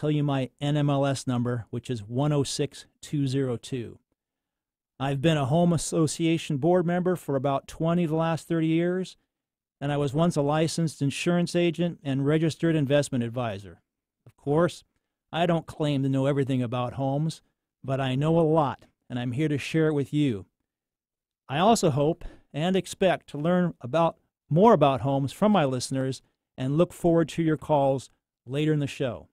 tell you my NMLS number, which is 106202. I've been a home association board member for about 20 of the last 30 years, and I was once a licensed insurance agent and registered investment advisor. Of course, I don't claim to know everything about homes, but I know a lot, and I'm here to share it with you. I also hope and expect to learn more about homes from my listeners and look forward to your calls later in the show.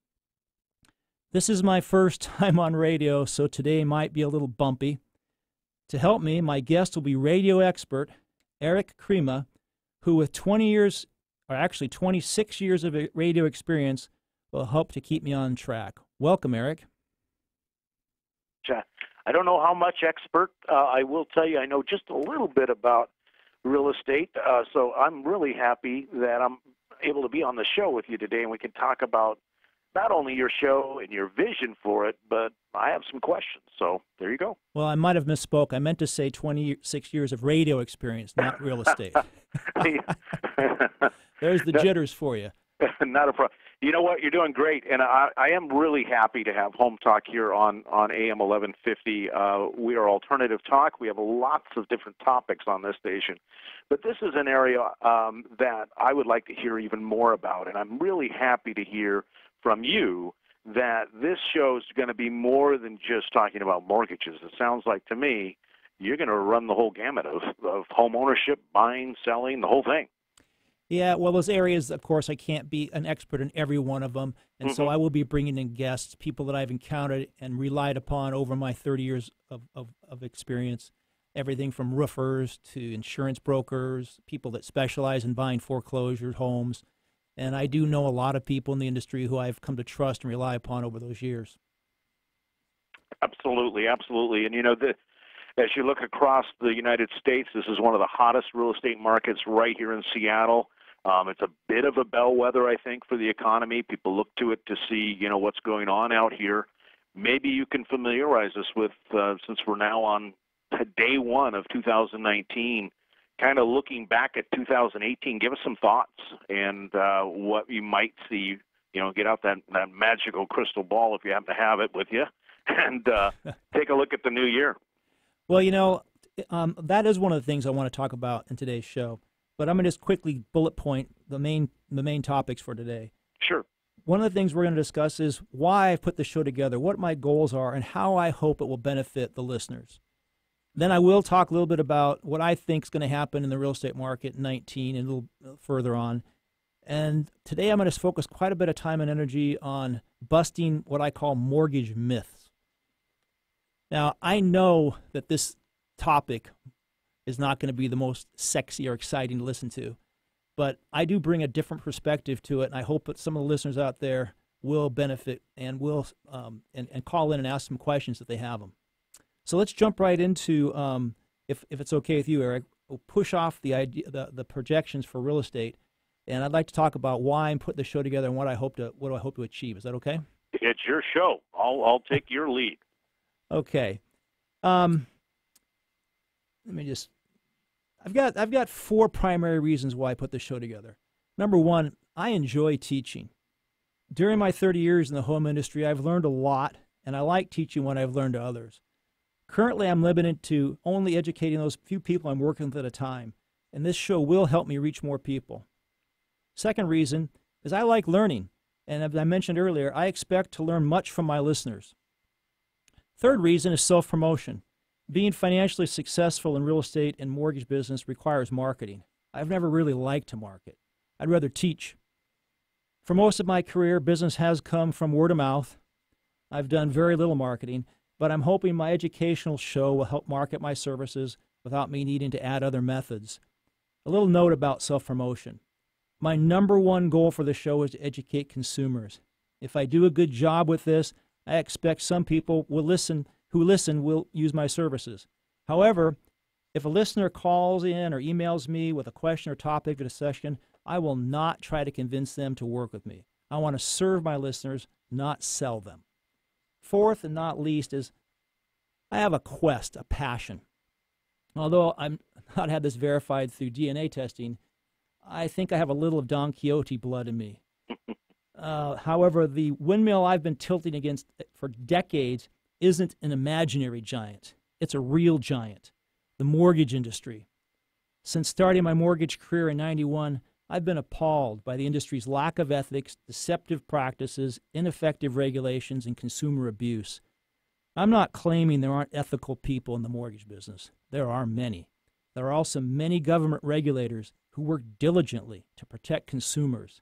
This is my first time on radio, so today might be a little bumpy. To help me, my guest will be radio expert Eric Crema, who with 26 years of radio experience will help to keep me on track. Welcome, Eric. I don't know how much expert. I will tell you I know just a little bit about real estate, so I'm really happy that I'm able to be on the show with you today, and we can talk about not only your show and your vision for it, but I have some questions. So there you go. Well, I might have misspoke. I meant to say 26 years of radio experience, not real estate. There's the jitters for you. Not a problem. You know what? You're doing great, and I am really happy to have Home Talk here on AM 1150. We are alternative talk. We have lots of different topics on this station, but this is an area that I would like to hear even more about, and I'm really happy to hear from you that this show is going to be more than just talking about mortgages. It sounds like to me you're going to run the whole gamut of home ownership, buying, selling, the whole thing. Yeah, well, those areas, of course, I can't be an expert in every one of them, and so I will be bringing in guests, people that I've encountered and relied upon over my 30 years of experience, everything from roofers to insurance brokers, people that specialize in buying foreclosure homes, and I do know a lot of people in the industry who I've come to trust and rely upon over those years. Absolutely, absolutely. And, you know, as you look across the United States, this is one of the hottest real estate markets right here in Seattle. It's a bit of a bellwether, I think, for the economy. People look to it to see, you know, what's going on out here. Maybe you can familiarize us with, since we're now on day one of 2019, kind of looking back at 2018, give us some thoughts and what you might see. You know, get out that magical crystal ball if you happen to have it with you, and take a look at the new year. Well, you know, that is one of the things I want to talk about in today's show. But I'm going to just quickly bullet point the main topics for today. Sure. One of the things we're going to discuss is why I put the show together, what my goals are, and how I hope it will benefit the listeners. Then I will talk a little bit about what I think is going to happen in the real estate market in 19 and a little further on. And today I'm going to focus quite a bit of time and energy on busting what I call mortgage myths. Now, I know that this topic is not going to be the most sexy or exciting to listen to, but I do bring a different perspective to it, and I hope that some of the listeners out there will benefit and will and call in and ask some questions if they have them. So let's jump right into, if it's okay with you, Eric, we'll push off the idea, the projections for real estate, and I'd like to talk about why I'm putting the show together and what do I hope to achieve. Is that okay? It's your show. I'll take your lead. Okay. Let me just. I've got four primary reasons why I put this show together. Number one, I enjoy teaching. During my 30 years in the home industry, I've learned a lot, and I like teaching what I've learned to others. Currently, I'm limited to only educating those few people I'm working with at a time, and this show will help me reach more people. Second reason is I like learning, and as I mentioned earlier, I expect to learn much from my listeners. Third reason is self-promotion. Being financially successful in real estate and mortgage business requires marketing. I've never really liked to market. I'd rather teach. For most of my career, business has come from word of mouth. I've done very little marketing, but I'm hoping my educational show will help market my services without me needing to add other methods. A little note about self-promotion. My number one goal for the show is to educate consumers. If I do a good job with this, I expect some people will listen will use my services. However, if a listener calls in or emails me with a question or topic for the session, I will not try to convince them to work with me. I want to serve my listeners, not sell them. Fourth and not least is I have a quest, a passion. Although I'm not had this verified through DNA testing, I think I have a little of Don Quixote blood in me. However, the windmill I've been tilting against for decades isn't an imaginary giant. It's a real giant, the mortgage industry. Since starting my mortgage career in '91, I've been appalled by the industry's lack of ethics, deceptive practices, ineffective regulations, and consumer abuse. I'm not claiming there aren't ethical people in the mortgage business. There are many. There are also many government regulators who work diligently to protect consumers.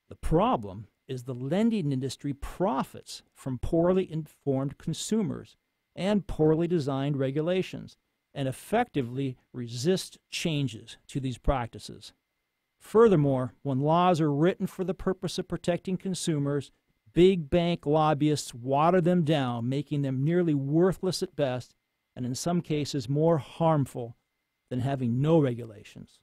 The problem is the lending industry profits from poorly informed consumers and poorly designed regulations and effectively resist changes to these practices. Furthermore, when laws are written for the purpose of protecting consumers, big bank lobbyists water them down, making them nearly worthless at best and in some cases more harmful than having no regulations.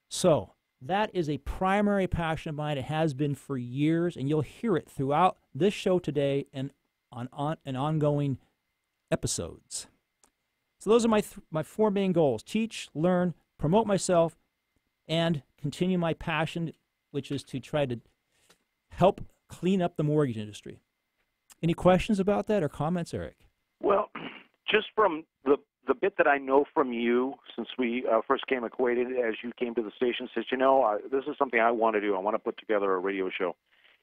So, that is a primary passion of mine. It has been for years, and you'll hear it throughout this show today and on ongoing episodes. So those are my four main goals: teach, learn, promote myself, and continue my passion, which is to try to help clean up the mortgage industry. Any questions about that or comments, Eric? Well, just from the bit that I know from you since we first came acquainted, as you came to the station, says, this is something I want to do. I want to put together a radio show.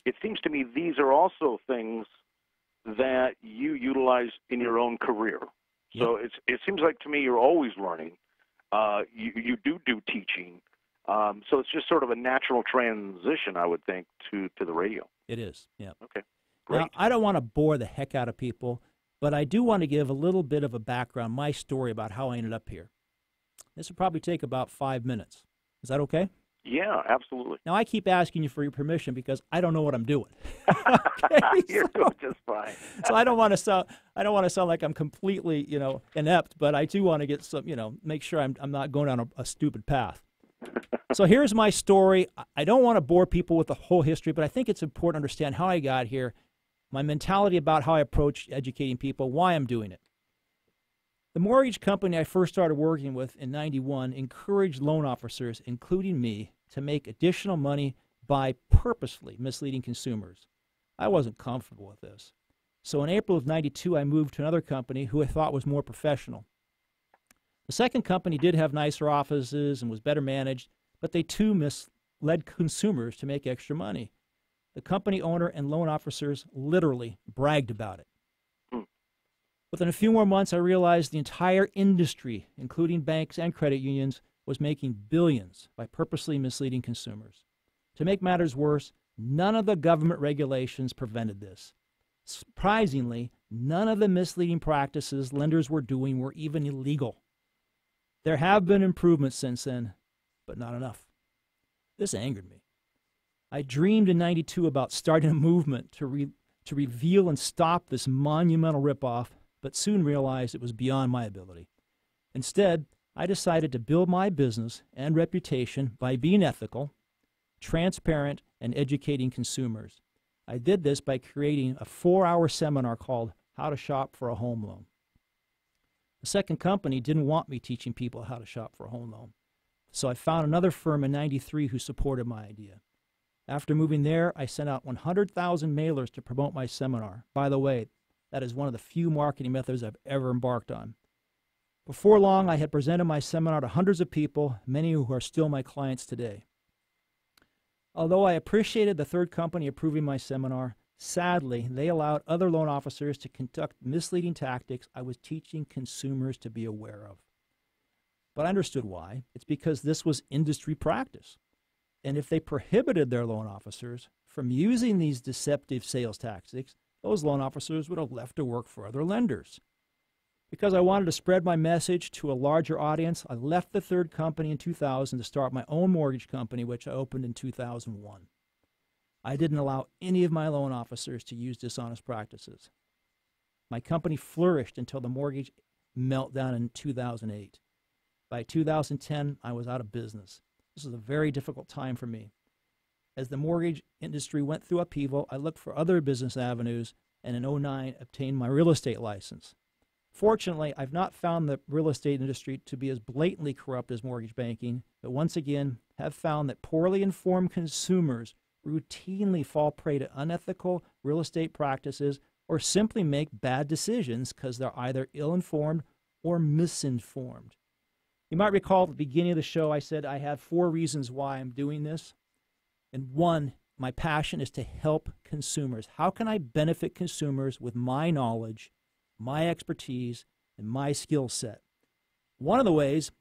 It seems to me these are also things that you utilize in your own career. So it seems like to me you're always learning. You do teaching. So it's just sort of a natural transition, I would think, to the radio. It is, yeah. Okay, great. Now, I don't want to bore the heck out of people, but I do want to give a little bit of a background, my story about how I ended up here. This will probably take about 5 minutes. Is that okay? Yeah, absolutely. Now, I keep asking you for your permission because I don't know what I'm doing. You're doing just fine. So I don't want to sound like I'm completely, inept, but I do want to get some, make sure I'm not going down a stupid path. So here's my story. I don't want to bore people with the whole history, but I think it's important to understand how I got here, my mentality about how I approach educating people, why I'm doing it. The mortgage company I first started working with in '91 encouraged loan officers, including me, to make additional money by purposely misleading consumers. I wasn't comfortable with this. So in April of '92, I moved to another company who I thought was more professional. The second company did have nicer offices and was better managed, but they too misled consumers to make extra money. The company owner and loan officers literally bragged about it. Within a few more months, I realized the entire industry, including banks and credit unions, was making billions by purposely misleading consumers. To make matters worse, none of the government regulations prevented this. Surprisingly, none of the misleading practices lenders were doing were even illegal. There have been improvements since then, but not enough. This angered me. I dreamed in '92 about starting a movement to reveal and stop this monumental ripoff, but soon realized it was beyond my ability. Instead, I decided to build my business and reputation by being ethical, transparent, and educating consumers. I did this by creating a 4-hour seminar called How to Shop for a Home Loan. The second company didn't want me teaching people how to shop for a home loan, so I found another firm in '93 who supported my idea. After moving there, I sent out 100,000 mailers to promote my seminar. By the way, that is one of the few marketing methods I've ever embarked on. Before long, I had presented my seminar to hundreds of people, many who are still my clients today. Although I appreciated the third company approving my seminar, sadly, they allowed other loan officers to conduct misleading tactics I was teaching consumers to be aware of. But I understood why. It's because this was industry practice. And if they prohibited their loan officers from using these deceptive sales tactics, those loan officers would have left to work for other lenders. Because I wanted to spread my message to a larger audience, I left the third company in 2000 to start my own mortgage company, which I opened in 2001. I didn't allow any of my loan officers to use dishonest practices. My company flourished until the mortgage meltdown in 2008. By 2010, I was out of business. This was a very difficult time for me. As the mortgage industry went through upheaval, I looked for other business avenues and in '09 obtained my real estate license. Fortunately, I've not found the real estate industry to be as blatantly corrupt as mortgage banking, but once again have found that poorly informed consumers routinely fall prey to unethical real estate practices or simply make bad decisions because they're either ill-informed or misinformed. You might recall at the beginning of the show I said I have 4 reasons why I'm doing this. And one, my passion is to help consumers. How can I benefit consumers with my knowledge, my expertise, and my skill set? One of the ways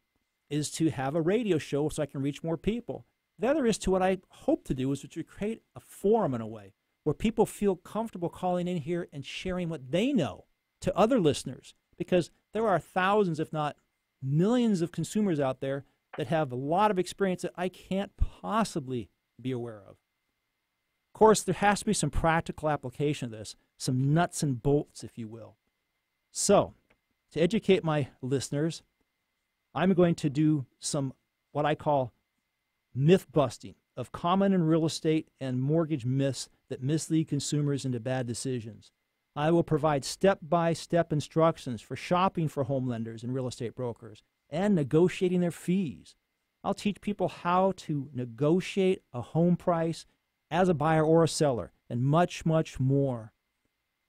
is to have a radio show so I can reach more people. The other is to what I hope to do is to create a forum in a way where people feel comfortable calling in here and sharing what they know to other listeners, because there are thousands, if not millions, of consumers out there that have a lot of experience that I can't possibly be aware of. Of course, there has to be some practical application of this, some nuts and bolts, if you will. So, to educate my listeners, I'm going to do some what I call myth busting of common in real estate and mortgage myths that mislead consumers into bad decisions. I will provide step-by-step instructions for shopping for home lenders and real estate brokers and negotiating their fees. I'll teach people how to negotiate a home price as a buyer or a seller, and much, much more.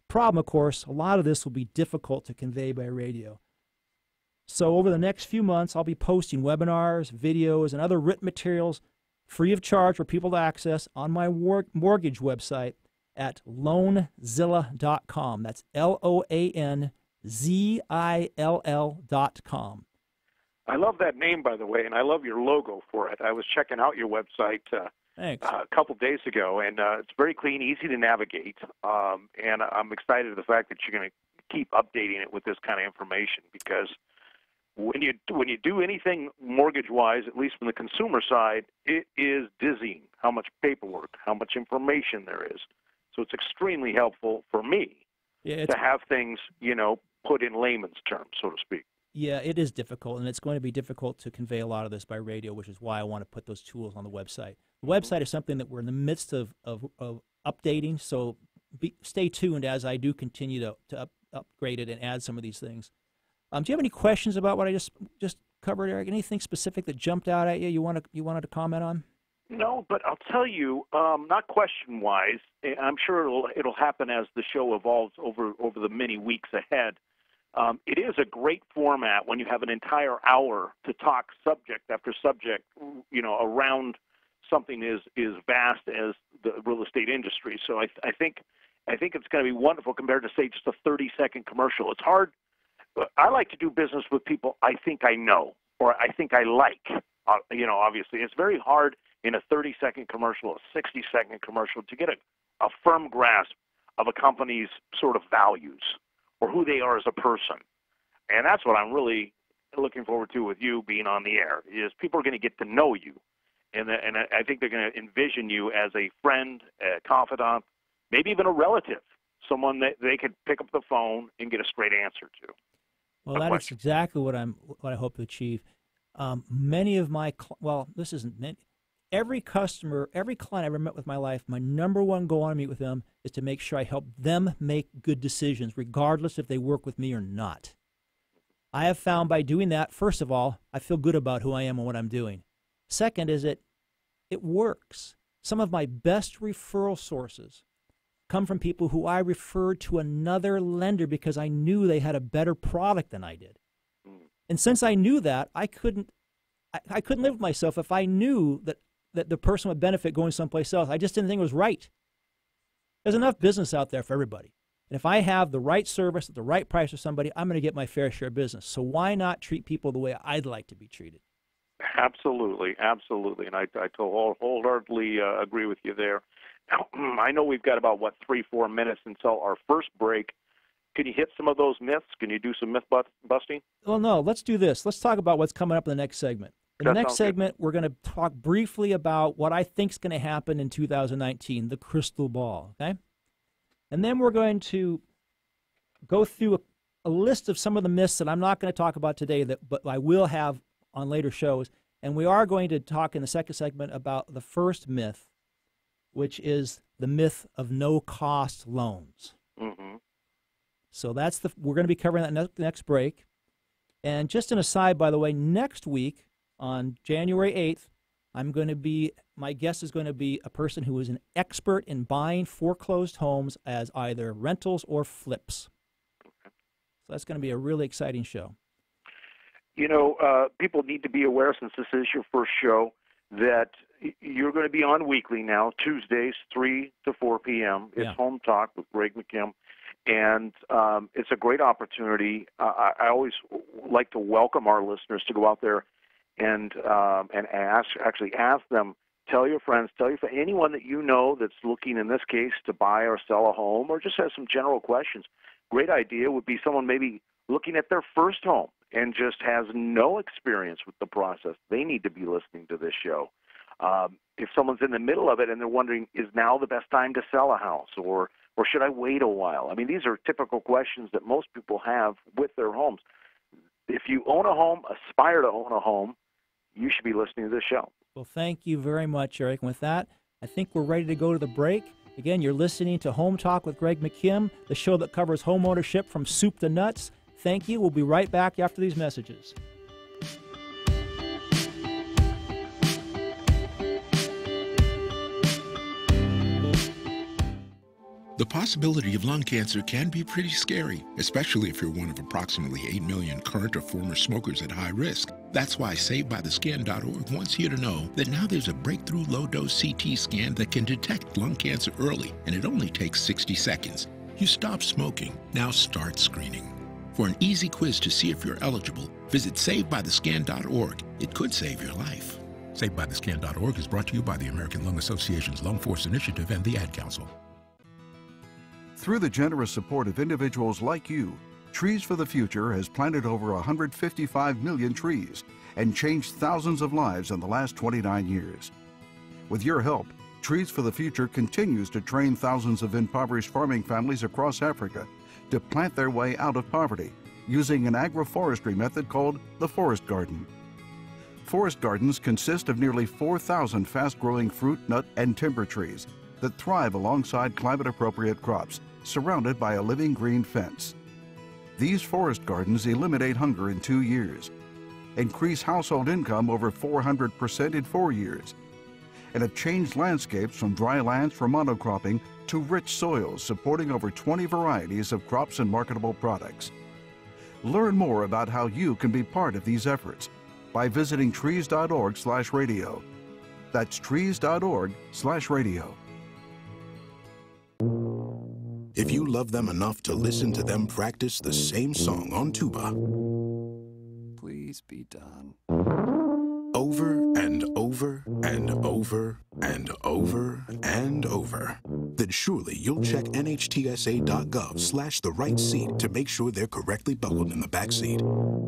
Problem, of course, a lot of this will be difficult to convey by radio. So over the next few months, I'll be posting webinars, videos, and other written materials free of charge for people to access on my mortgage website at loanzilla.com. That's LOANZILL.com. I love that name, by the way, and I love your logo for it. I was checking out your website Thanks. a couple days ago, and it's very clean, easy to navigate, and I'm excited at the fact that you're going to keep updating it with this kind of information, because when you do anything mortgage-wise, at least from the consumer side, it is dizzying how much paperwork, how much information there is. So it's extremely helpful for me to have things, put in layman's terms, so to speak. Yeah, it is difficult, and it's going to be difficult to convey a lot of this by radio, which is why I want to put those tools on the website. The website is something that we're in the midst of updating, so stay tuned as I do continue to upgrade it and add some of these things. Do you have any questions about what I just covered, Eric? Anything specific that jumped out at you wanted to comment on? No, but I'll tell you, not question-wise. I'm sure it'll happen as the show evolves over the many weeks ahead. It is a great format when you have an entire hour to talk subject after subject, around something as vast as the real estate industry. So I think it's going to be wonderful compared to, say, just a 30-second commercial. It's hard. I like to do business with people I think I know or I think I like. Obviously, it's very hard in a 30-second commercial, a 60-second commercial, to get a firm grasp of a company's sort of values or who they are as a person. And that's what I'm really looking forward to with you being on the air, is people are going to get to know you. And I think they're going to envision you as a friend, a confidant, maybe even a relative, someone that they could pick up the phone and get a straight answer to. Well, that is exactly what I hope to achieve. Many of my, every customer, every client I ever met with in my life, my number one goal when I meet with them is to make sure I help them make good decisions, regardless if they work with me or not. I have found by doing that, first of all, I feel good about who I am and what I'm doing. Second is it works. Some of my best referral sources come from people who I referred to another lender because I knew they had a better product than I did. And since I knew that, I couldn't live with myself if I knew that the person would benefit going someplace else. I just didn't think it was right. There's enough business out there for everybody. And if I have the right service at the right price for somebody, I'm going to get my fair share of business. So why not treat people the way I'd like to be treated? Absolutely, absolutely. And I wholeheartedly agree with you there. Now, I know we've got about, 3-4 minutes until our first break. Can you hit some of those myths? Can you do some myth busting? Well, no, let's do this. Let's talk about what's coming up in the next segment. In the next segment, we're going to talk briefly about what I think is going to happen in 2019, the crystal ball, okay? And then we're going to go through a list of some of the myths that I'm not going to talk about today, but I will have on later shows. And we are going to talk in the second segment about the first myth, which is the myth of no-cost loans. Mm-hmm. So we're going to be covering that next break. And just an aside, by the way, next week on January 8th, My guest is going to be a person who is an expert in buying foreclosed homes as either rentals or flips. So that's going to be a really exciting show. You know, people need to be aware, since this is your first show, that you're going to be on weekly now, Tuesdays, 3 to 4 p.m. It's Home Talk with Greg McKim. And it's a great opportunity. I always like to welcome our listeners to go out there and ask them, tell your friends, anyone that you know that's looking, in this case, to buy or sell a home, or just has some general questions. Great idea would be someone maybe looking at their first home and just has no experience with the process. They need to be listening to this show. If someone's in the middle of it and they're wondering, is now the best time to sell a house, or should I wait a while? I mean, these are typical questions that most people have with their homes. If you own a home, aspire to own a home, you should be listening to this show. Well, thank you very much, Eric. And with that, I think we're ready to go to the break. Again, you're listening to Home Talk with Greg McKim, the show that covers home ownership from soup to nuts. Thank you. We'll be right back after these messages. The possibility of lung cancer can be pretty scary, especially if you're one of approximately 8 million current or former smokers at high risk. That's why SaveByTheScan.org wants you to know that now there's a breakthrough low-dose CT scan that can detect lung cancer early, and it only takes 60 seconds. You stop smoking, now start screening. For an easy quiz to see if you're eligible, visit SaveByTheScan.org. It could save your life. SaveByTheScan.org is brought to you by the American Lung Association's Lung Force Initiative and the Ad Council. Through the generous support of individuals like you, Trees for the Future has planted over 155 million trees and changed thousands of lives in the last 29 years. With your help, Trees for the Future continues to train thousands of impoverished farming families across Africa to plant their way out of poverty using an agroforestry method called the forest garden. Forest gardens consist of nearly 4,000 fast-growing fruit, nut, and timber trees that thrive alongside climate-appropriate crops, surrounded by a living green fence. These forest gardens eliminate hunger in 2 years, increase household income over 400% in 4 years, and have changed landscapes from dry lands for monocropping to rich soils supporting over 20 varieties of crops and marketable products. Learn more about how you can be part of these efforts by visiting trees.org/radio. That's trees.org/radio. If you love them enough to listen to them practice the same song on tuba, please be done. Over and over and over and over and over, then surely you'll check nhtsa.gov/the-right-seat to make sure they're correctly buckled in the back seat.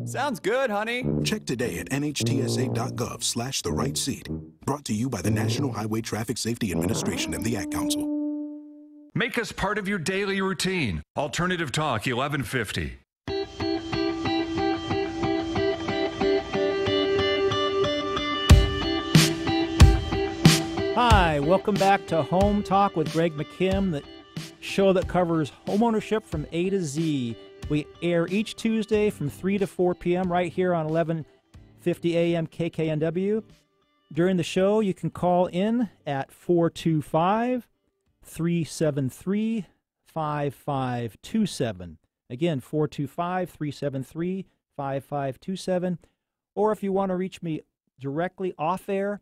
Sounds good, honey. Check today at nhtsa.gov/the-right-seat. Brought to you by the National Highway Traffic Safety Administration and the Ad Council. Make us part of your daily routine. Alternative Talk 1150. Hi, welcome back to Home Talk with Greg McKim, the show that covers homeownership from A to Z. We air each Tuesday from 3 to 4 p.m. right here on 1150 a.m. KKNW. During the show, you can call in at 425-373-5527. Again, 425-373-5527. Or if you want to reach me directly off air,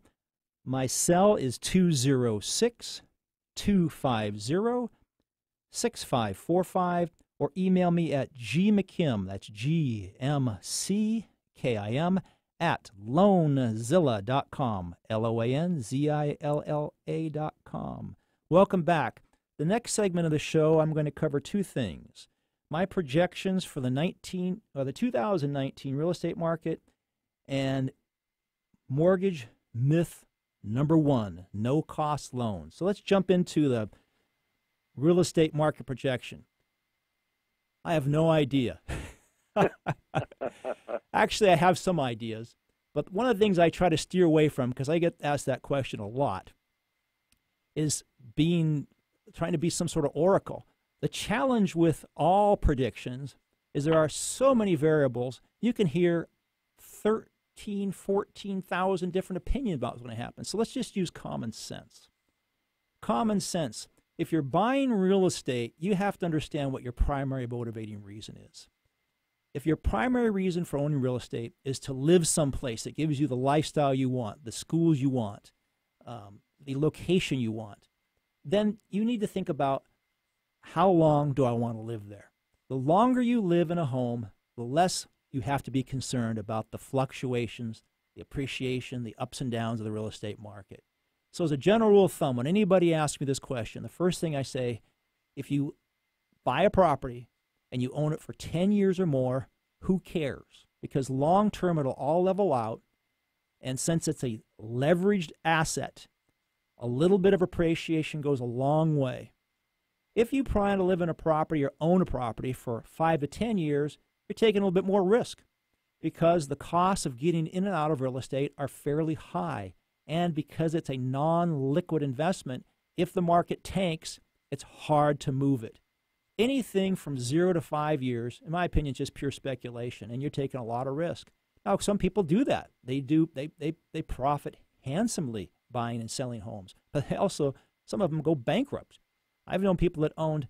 my cell is 206-250-6545, or email me at gmckim, that's GMCKIM, at loanzilla.com, LOANZILLA.com. Welcome back. The next segment of the show, I'm going to cover two things. My projections for the 2019 real estate market and mortgage myth number one, no-cost loans. So let's jump into the real estate market projection. I have no idea. Actually, I have some ideas, but one of the things I try to steer away from, because I get asked that question a lot, is trying to be some sort of oracle. The challenge with all predictions is there are so many variables. You can hear 14,000 different opinions about what's going to happen. So let's just use common sense. Common sense. If you're buying real estate, you have to understand what your primary motivating reason is. If your primary reason for owning real estate is to live someplace that gives you the lifestyle you want, the schools you want, the location you want, then you need to think about, how long do I want to live there? The longer you live in a home, the less you have to be concerned about the fluctuations, the appreciation, the ups and downs of the real estate market. So as a general rule of thumb, when anybody asks me this question, the first thing I say, if you buy a property and you own it for 10 years or more, who cares? Because long term, it'll all level out. And since it's a leveraged asset, a little bit of appreciation goes a long way. If you plan to live in a property or own a property for 5 to 10 years, you're taking a little bit more risk because the costs of getting in and out of real estate are fairly high. And because it's a non-liquid investment, if the market tanks, it's hard to move it. Anything from 0 to 5 years, in my opinion, is just pure speculation, and you're taking a lot of risk. Now, some people do that. They profit handsomely buying and selling homes, but also some of them go bankrupt. I've known people that owned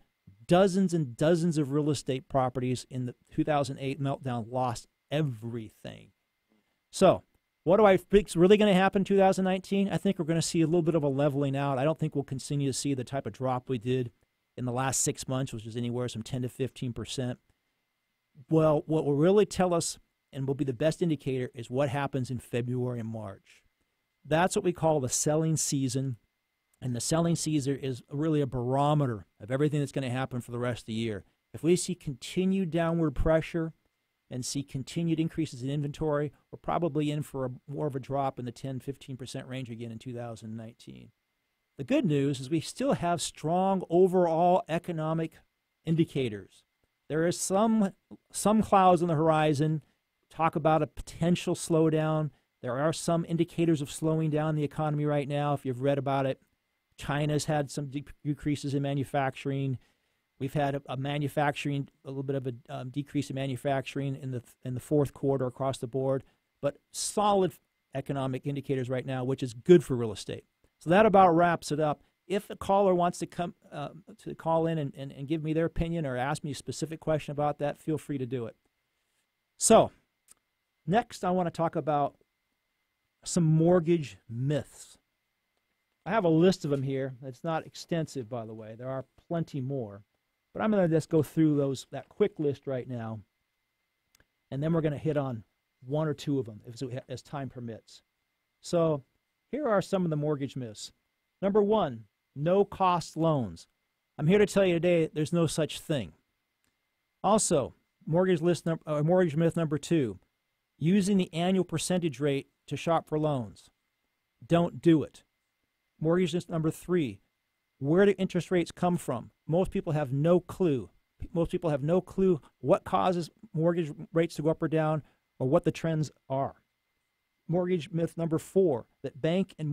dozens and dozens of real estate properties in the 2008 meltdown, lost everything. So what do I think is really going to happen in 2019? I think we're going to see a little bit of a leveling out. I don't think we'll continue to see the type of drop we did in the last 6 months, which is anywhere from 10 to 15%. Well, what will really tell us and will be the best indicator is what happens in February and March. That's what we call the selling season. And the selling season is really a barometer of everything that's going to happen for the rest of the year. If we see continued downward pressure and see continued increases in inventory, we're probably in for more of a drop in the 10-15% range again in 2019. The good news is we still have strong overall economic indicators. There is some clouds on the horizon. Talk about a potential slowdown. There are some indicators of slowing down the economy right now. If you've read about it, China's had some decreases in manufacturing. We've had a little bit of a decrease in manufacturing in the fourth quarter across the board, but solid economic indicators right now, which is good for real estate. So that about wraps it up. If a caller wants to come to call in and give me their opinion or ask me a specific question about that, feel free to do it. So next, I want to talk about some mortgage myths. I have a list of them here. It's not extensive, by the way. There are plenty more. But I'm going to just go through that quick list right now, and then we're going to hit on one or two of them as time permits. So here are some of the mortgage myths. Number one, no-cost loans. I'm here to tell you today there's no such thing. Also, mortgage myth number two, using the annual percentage rate to shop for loans. Don't do it. Mortgage myth number three, where do interest rates come from? Most people have no clue. Most people have no clue what causes mortgage rates to go up or down or what the trends are. Mortgage myth number four, that banks and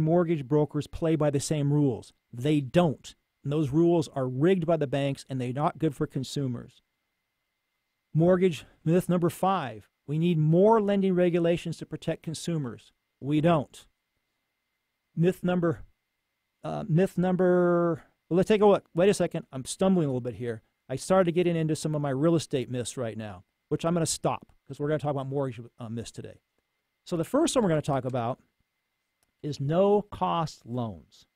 mortgage brokers play by the same rules. They don't. And those rules are rigged by the banks, and they're not good for consumers. Mortgage myth number five, we need more lending regulations to protect consumers. We don't. Myth number, let's take a look. Wait a second, I'm stumbling a little bit here. I started getting into some of my real estate myths right now, which I'm going to stop because we're going to talk about mortgage myths today. So the first one we're going to talk about is no-cost loans.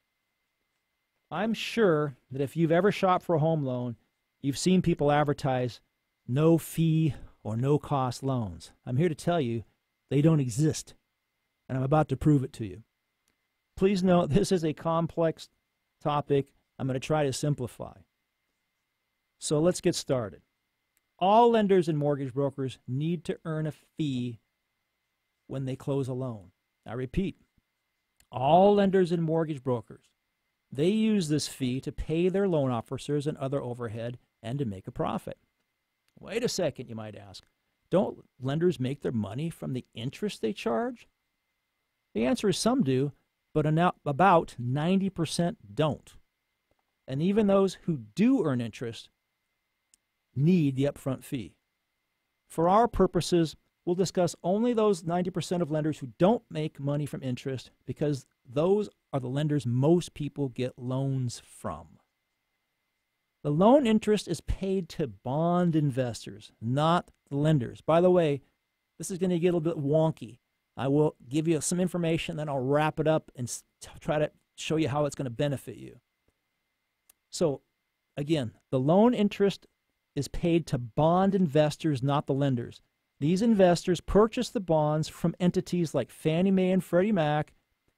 I'm sure that if you've ever shopped for a home loan, you've seen people advertise no-fee or no-cost loans. I'm here to tell you they don't exist, and I'm about to prove it to you. Please note, this is a complex topic. I'm going to try to simplify. So let's get started. All lenders and mortgage brokers need to earn a fee when they close a loan. I repeat, all lenders and mortgage brokers, they use this fee to pay their loan officers and other overhead and to make a profit. Wait a second, you might ask. Don't lenders make their money from the interest they charge? The answer is some do, but about 90% don't. And even those who do earn interest need the upfront fee. For our purposes, We'll discuss only those 90% of lenders who don't make money from interest, because those are the lenders most people get loans from. The loan interest is paid to bond investors, not the lenders. By the way, this is going to get a little bit wonky. I will give you some information, then I'll wrap it up and try to show you how it's going to benefit you. So, again, the loan interest is paid to bond investors, not the lenders. These investors purchase the bonds from entities like Fannie Mae and Freddie Mac,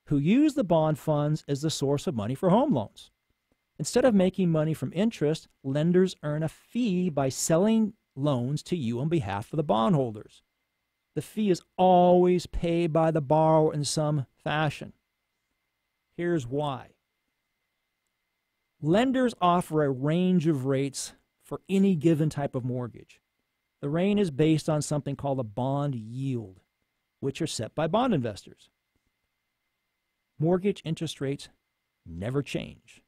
who use the bond funds as the source of money for home loans. Instead of making money from interest, lenders earn a fee by selling loans to you on behalf of the bondholders. The fee is always paid by the borrower in some fashion. Here's why. Lenders offer a range of rates for any given type of mortgage. The range is based on something called a bond yield, which are set by bond investors. Mortgage interest rates never change.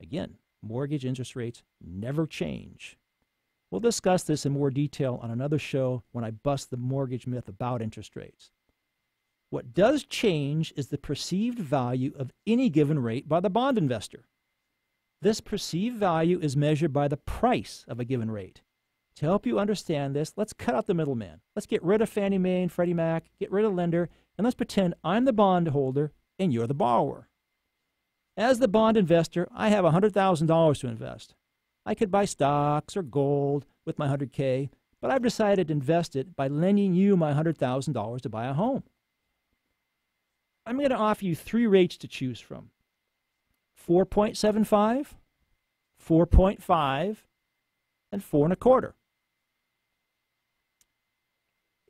Again, mortgage interest rates never change. We'll discuss this in more detail on another show when I bust the mortgage myth about interest rates. What does change is the perceived value of any given rate by the bond investor. This perceived value is measured by the price of a given rate. To help you understand this, let's cut out the middleman. Let's get rid of Fannie Mae and Freddie Mac, get rid of lender, and let's pretend I'm the bondholder and you're the borrower. As the bond investor, I have $100,000 to invest. I could buy stocks or gold with my $100K, but I've decided to invest it by lending you my $100,000 to buy a home. I'm going to offer you 3 rates to choose from: 4.75, 4.5, and 4.25.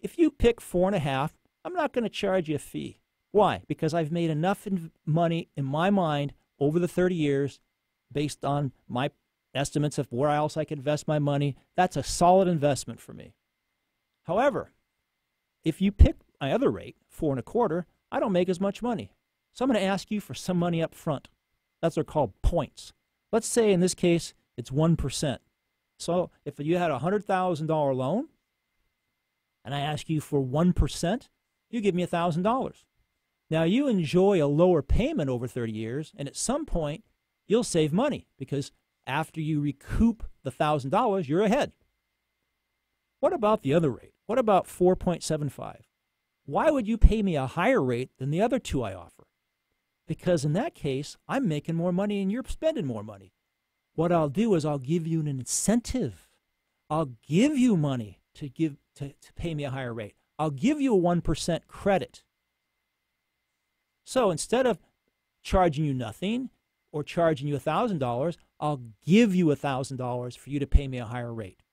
If you pick 4.5, I'm not going to charge you a fee. Why? Because I've made enough money in my mind over the 30 years based on my estimates of where else I can invest my money. That's a solid investment for me. However, if you pick my other rate, 4.25, I don't make as much money. So I'm going to ask you for some money up front. That's what are called points. Let's say in this case, it's 1%. So if you had a $100,000 loan and I ask you for 1%, you give me $1,000. Now, you enjoy a lower payment over 30 years, and at some point, you'll save money because after you recoup the $1,000, you're ahead. What about the other rate? What about 4.75? Why would you pay me a higher rate than the other 2 I offer? Because in that case, I'm making more money and you're spending more money. What I'll do is I'll give you an incentive. I'll give you money to pay me a higher rate. I'll give you a 1% credit. So instead of charging you nothing or charging you $1,000, I'll give you $1,000 for you to pay me a higher rate.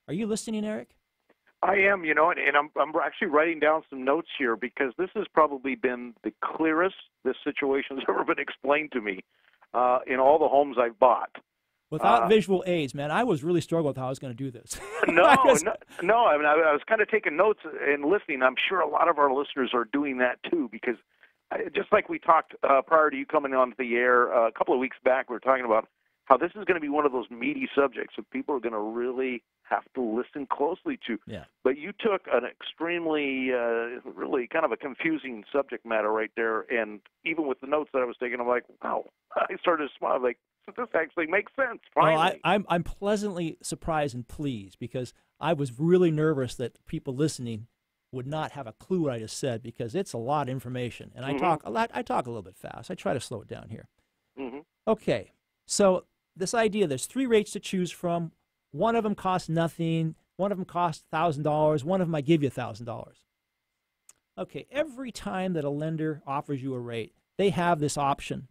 Are you listening, Eric? I am, and I'm actually writing down some notes here because this has probably been the clearest this situation's ever been explained to me in all the homes I've bought. Without visual aids, man, I was really struggling with how I was going to do this. No. I mean, I was kind of taking notes and listening. I'm sure a lot of our listeners are doing that too, because just like we talked prior to you coming onto the air a couple of weeks back, we were talking about how this is going to be one of those meaty subjects that people are going to really have to listen closely to. Yeah. But you took an extremely, really kind of a confusing subject matter right there, and even with the notes that I was taking, I'm like, wow. I started to smile, like, this actually makes sense, finally. Well, I'm pleasantly surprised and pleased because I was really nervous that people listening would not have a clue what I just said because it's a lot of information. And I talk a little bit fast. I try to slow it down here. Mm-hmm. Okay, so this idea, there's 3 rates to choose from. One of them costs nothing. One of them costs $1,000. One of them I give you $1,000. Okay, every time that a lender offers you a rate, they have this option,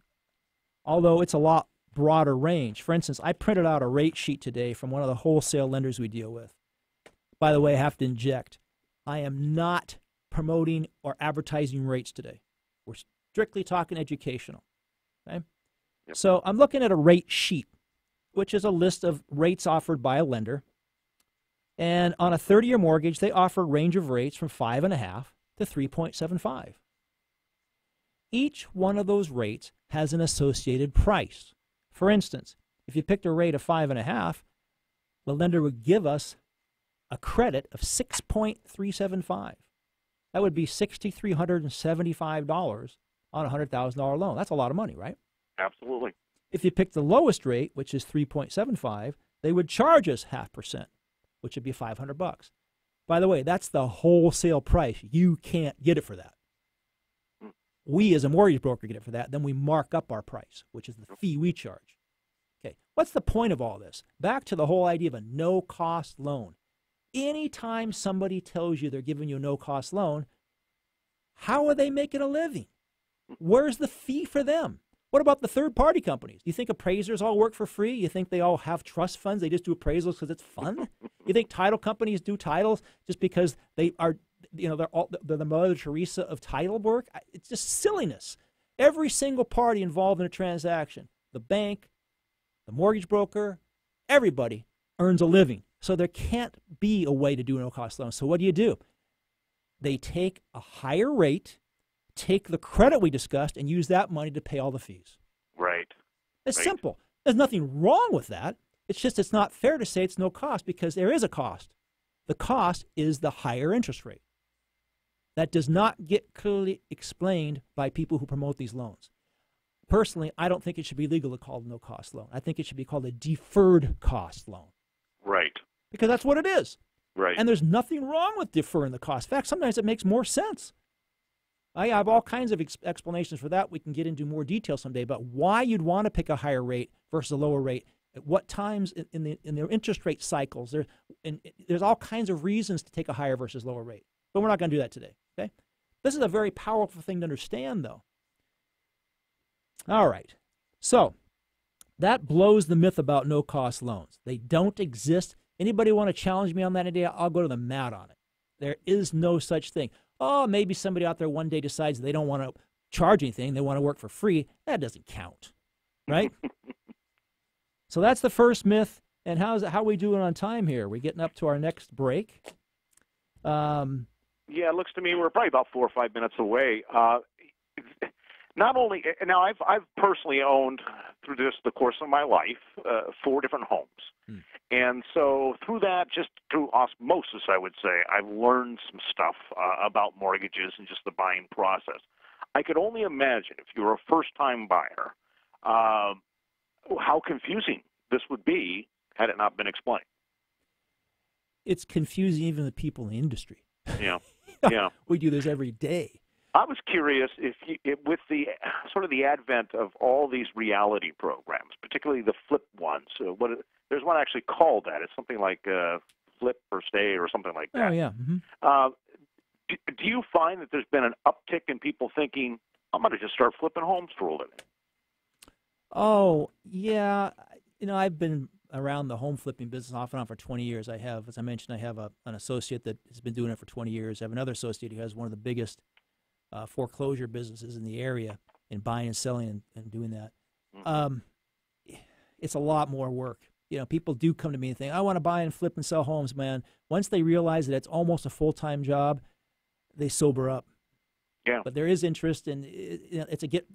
although it's a lot broader range. For instance, I printed out a rate sheet today from one of the wholesale lenders we deal with. By the way, I have to inject, I am not promoting or advertising rates today. We're strictly talking educational. Okay? Yep. So I'm looking at a rate sheet, which is a list of rates offered by a lender. And on a 30-year mortgage, they offer a range of rates from 5.5 to 3.75. Each one of those rates has an associated price. For instance, if you picked a rate of 5.5, the lender would give us a credit of 6.375. That would be $6,375 on a $100,000 loan. That's a lot of money, right? Absolutely. If you pick the lowest rate, which is 3.75, they would charge us 0.5%, which would be $500. By the way, that's the wholesale price. You can't get it for that. We as a mortgage broker get it for that. Then we mark up our price, which is the fee we charge. Okay, what's the point of all this? Back to the whole idea of a no-cost loan. Anytime somebody tells you they're giving you a no-cost loan, how are they making a living? Where's the fee for them? What about the third-party companies? Do you think appraisers all work for free? You think they all have trust funds? They just do appraisals because it's fun? You think title companies do titles just because they are, they're the Mother Teresa of title work? It's just silliness. Every single party involved in a transaction, the bank, the mortgage broker, everybody earns a living. So there can't be a way to do a no-cost loan. So what do? They take a higher rate, take the credit we discussed, and use that money to pay all the fees. Right. It's simple. There's nothing wrong with that. It's just it's not fair to say it's no cost because there is a cost. The cost is the higher interest rate. That does not get clearly explained by people who promote these loans. Personally, I don't think it should be legal to call it a no-cost loan. I think it should be called a deferred cost loan. Right. Because that's what it is. Right. And there's nothing wrong with deferring the cost. In fact, sometimes it makes more sense. I have all kinds of explanations for that. We can get into more detail someday about why you'd want to pick a higher rate versus a lower rate. At what times in the interest rate cycles. There's all kinds of reasons to take a higher versus lower rate. But we're not going to do that today. Okay? This is a very powerful thing to understand, though. All right. So that blows the myth about no-cost loans. They don't exist. Anybody want to challenge me on that idea? I'll go to the mat on it. There is no such thing. Oh, maybe somebody out there one day decides they don't want to charge anything. They want to work for free. That doesn't count, right? So that's the first myth. And how are we doing on time here? Are we getting up to our next break? Yeah, it looks to me we're probably about 4 or 5 minutes away. Not only now, I've personally owned through the course of my life 4 different homes, and so through that, just through osmosis, I would say I've learned some stuff about mortgages and just the buying process. I could only imagine if you were a first-time buyer, how confusing this would be had it not been explained. It's confusing even the people in the industry. Yeah, yeah. We do this every day. I was curious if with the sort of the advent of all these reality programs, particularly the flip ones. There's one actually called that. It's something like Flip or Stay or something like that. Oh yeah. Do you find that there's been an uptick in people thinking, I'm going to just start flipping homes for a living? Oh yeah. I've been around the home flipping business off and on for 20 years. I have, as I mentioned, I have an associate that has been doing it for 20 years. I have another associate who has one of the biggest foreclosure businesses in the area in buying and selling and doing that. It's a lot more work. People do come to me and think, I want to buy and flip and sell homes, man. Once they realize that it's almost a full-time job, they sober up. Yeah. But there is interest, and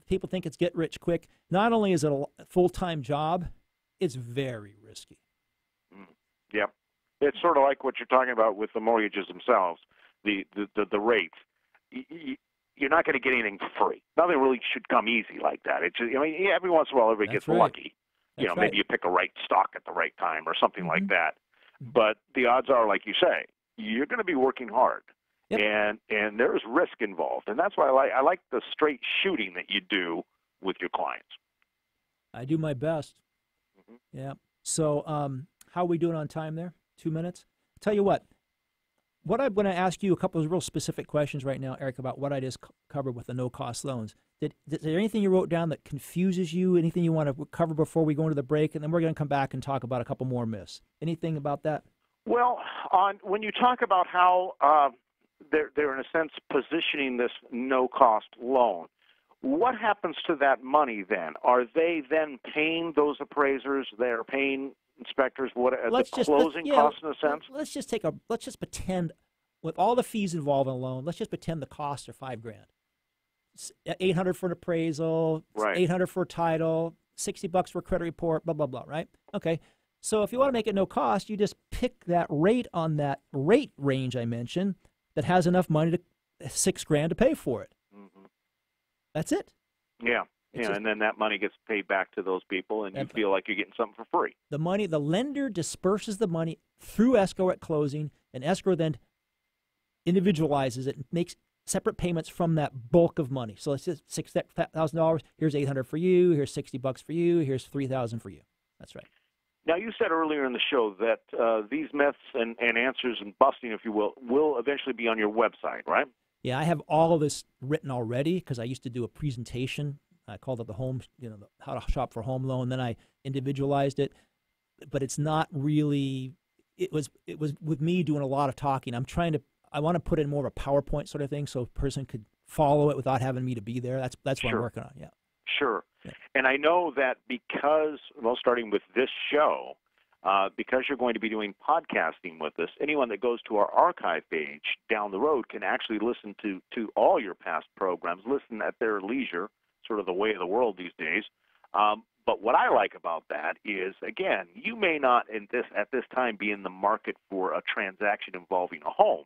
people think it's get rich quick. Not only is it a full-time job, it's very risky. Yeah. It's sort of like what you're talking about with the mortgages themselves, the rates. You're not going to get anything for free. Nothing really should come easy like that. It's just, every once in a while everybody gets lucky. Maybe you pick a right stock at the right time or something like that. But the odds are, like you say, you're going to be working hard. Yep. And there is risk involved. And that's why I like the straight shooting that you do with your clients. I do my best. Yeah. So how are we doing on time there? 2 minutes? I'll tell you what I'm going to ask you a couple of real specific questions right now, Eric, about what I just covered with the no-cost loans. Is there anything you wrote down that confuses you, anything you want to cover before we go into the break? And then we're going to come back and talk about a couple more myths. Anything about that? Well, when you talk about how they're in a sense positioning this no-cost loan, what happens to that money then? Are they then paying those appraisers? They're paying inspectors closing costs in a sense? Let's just pretend with all the fees involved in a loan, let's just pretend the costs are $5,000. $800 for an appraisal, right. $800 for a title, $60 for a credit report, blah, blah, blah, right? Okay. So if you want to make it no cost, you just pick that rate on that rate range I mentioned that has enough money to $6,000 to pay for it. Mm-hmm. That's it. Yeah. It's And then that money gets paid back to those people, and you feel like you're getting something for free. The lender disperses the money through escrow at closing, and escrow then individualizes it and makes separate payments from that bulk of money. So let's just $6,000. Here's $800 for you. Here's $60 for you. Here's $3,000 for you. That's right. Now, you said earlier in the show that these myths and answers and busting, if you will eventually be on your website, right? Yeah, I have all of this written already because I used to do a presentation. I called it how to shop for home loan. Then I individualized it, but it's not really. It was with me doing a lot of talking. I want to put in more of a PowerPoint sort of thing so a person could follow it without having me to be there. That's what Sure. I'm working on. Yeah. Sure. Yeah. And I know that because, starting with this show, because you're going to be doing podcasting with us, anyone that goes to our archive page down the road can actually listen to all your past programs, listen at their leisure, sort of the way of the world these days. But what I like about that is, again, you may not at this time be in the market for a transaction involving a home,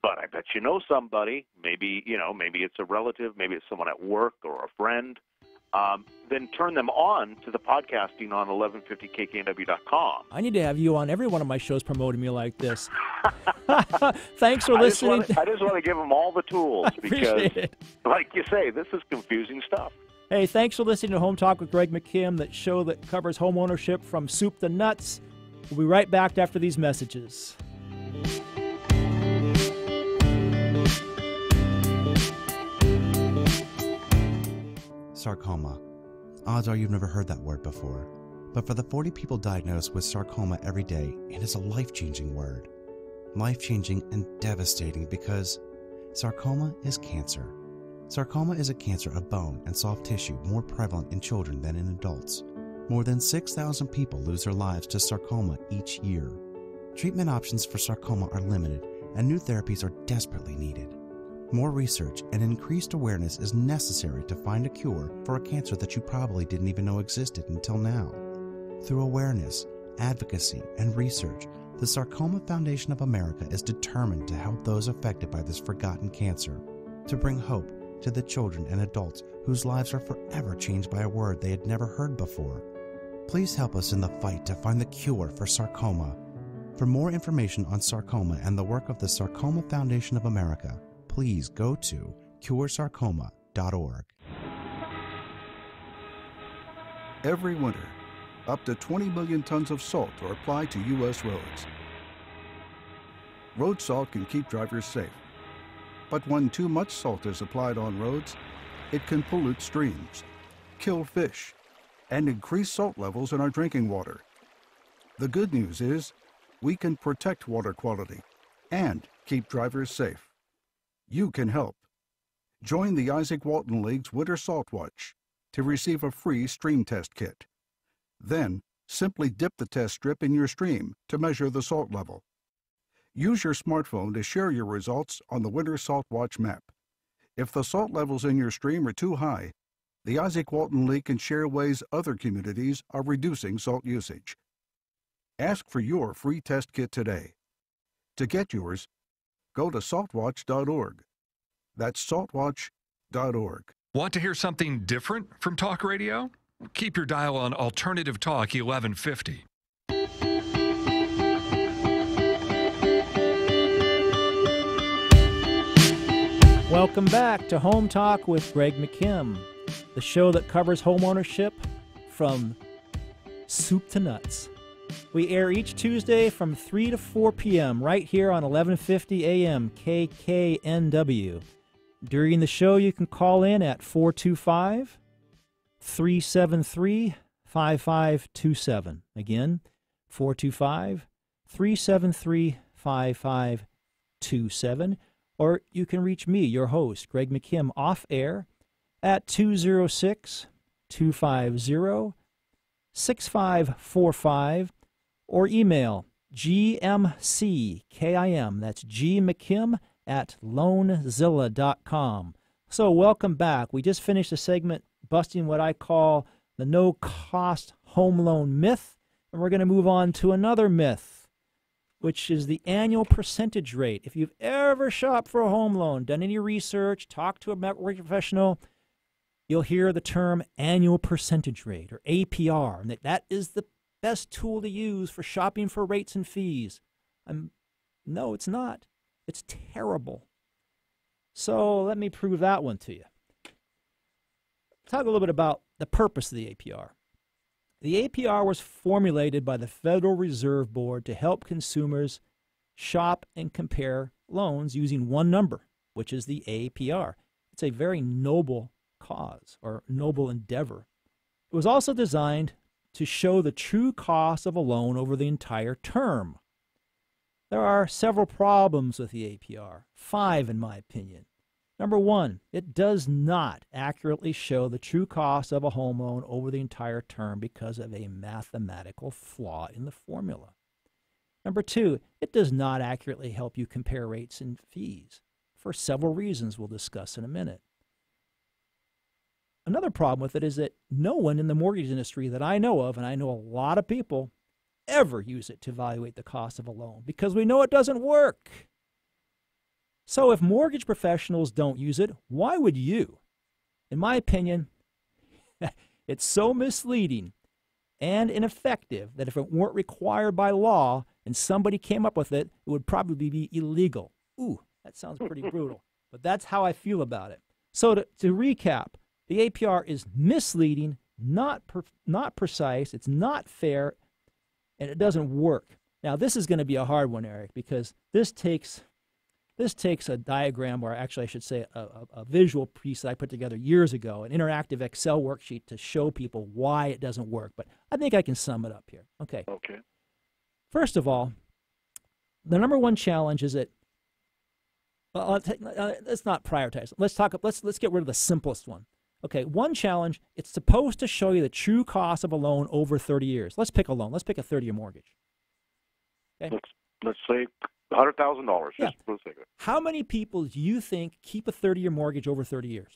but I bet you know somebody, maybe it's a relative, maybe it's someone at work or a friend, then turn them on to the podcasting on 1150kknw.com. I need to have you on every one of my shows promoting me like this. Thanks for listening. I just want to give them all the tools because, it. like you say, this is confusing stuff. Hey, thanks for listening to Home Talk with Greg McKim, that show that covers home ownership from soup to nuts. We'll be right back after these messages. Sarcoma. Odds are you've never heard that word before. But for the 40 people diagnosed with sarcoma every day, it is a life-changing word. Life-changing and devastating because sarcoma is cancer. Sarcoma is a cancer of bone and soft tissue more prevalent in children than in adults. More than 6,000 people lose their lives to sarcoma each year. Treatment options for sarcoma are limited, and new therapies are desperately needed. More research and increased awareness is necessary to find a cure for a cancer that you probably didn't even know existed until now. Through awareness, advocacy, and research, the Sarcoma Foundation of America is determined to help those affected by this forgotten cancer, to bring hope to the children and adults whose lives are forever changed by a word they had never heard before. Please help us in the fight to find the cure for sarcoma. For more information on sarcoma and the work of the Sarcoma Foundation of America, please go to curesarcoma.org. Every winter, up to 20 million tons of salt are applied to U.S. roads. Road salt can keep drivers safe. But when too much salt is applied on roads, it can pollute streams, kill fish, and increase salt levels in our drinking water. The good news is we can protect water quality and keep drivers safe. You can help. Join the Isaac Walton League's Winter Salt Watch to receive a free stream test kit. Then, simply dip the test strip in your stream to measure the salt level. Use your smartphone to share your results on the Winter Salt Watch map. If the salt levels in your stream are too high, the Isaac Walton League can share ways other communities are reducing salt usage. Ask for your free test kit today. To get yours, go to saltwatch.org. That's saltwatch.org. Want to hear something different from talk radio? Keep your dial on Alternative Talk 1150. Welcome back to Home Talk with Greg McKim, the show that covers home ownership from soup to nuts. We air each Tuesday from 3 to 4 p.m. right here on 1150 a.m. KKNW. During the show, you can call in at 425-373-5527. Again, 425-373-5527. Or you can reach me, your host, Greg McKim, off air at 206-250-6545, or email gmckim, that's gmckim at loanzilla.com. So welcome back. We just finished a segment busting what I call the no-cost home loan myth, And we're going to move on to another myth, which is the annual percentage rate. If you've ever shopped for a home loan, done any research, talked to a mortgage professional, you'll hear the term annual percentage rate, or APR, and that is the best tool to use for shopping for rates and fees. No, it's not. It's terrible. So let me prove that one to you. Talk a little bit about the purpose of the APR. The APR was formulated by the Federal Reserve Board to help consumers shop and compare loans using one number, which is the APR. It's a very noble cause or noble endeavor. It was also designed to show the true cost of a loan over the entire term. There are several problems with the APR, 5 in my opinion. Number 1, it does not accurately show the true cost of a home loan over the entire term because of a mathematical flaw in the formula. Number 2, it does not accurately help you compare rates and fees for several reasons we'll discuss in a minute. Another problem with it is that no one in the mortgage industry that I know of, and I know a lot of people, ever use it to evaluate the cost of a loan because we know it doesn't work. So if mortgage professionals don't use it, why would you? In my opinion, it's so misleading and ineffective that if it weren't required by law and somebody came up with it, it would probably be illegal. Ooh, that sounds pretty brutal, but that's how I feel about it. So to recap, the APR is misleading, not precise, it's not fair, and it doesn't work. Now, this is going to be a hard one, Eric, because this takes a diagram, or actually I should say a visual piece that I put together years ago, an interactive Excel worksheet to show people why it doesn't work. But I think I can sum it up here. Okay. First of all, the number one challenge is that, let's not prioritize. Let's get rid of the simplest one. Okay, one challenge, it's supposed to show you the true cost of a loan over 30 years. Let's pick a loan. Let's pick a 30-year mortgage. Okay? Let's say $100,000. Yeah. Just for the sake of it. How many people do you think keep a 30-year mortgage over 30 years?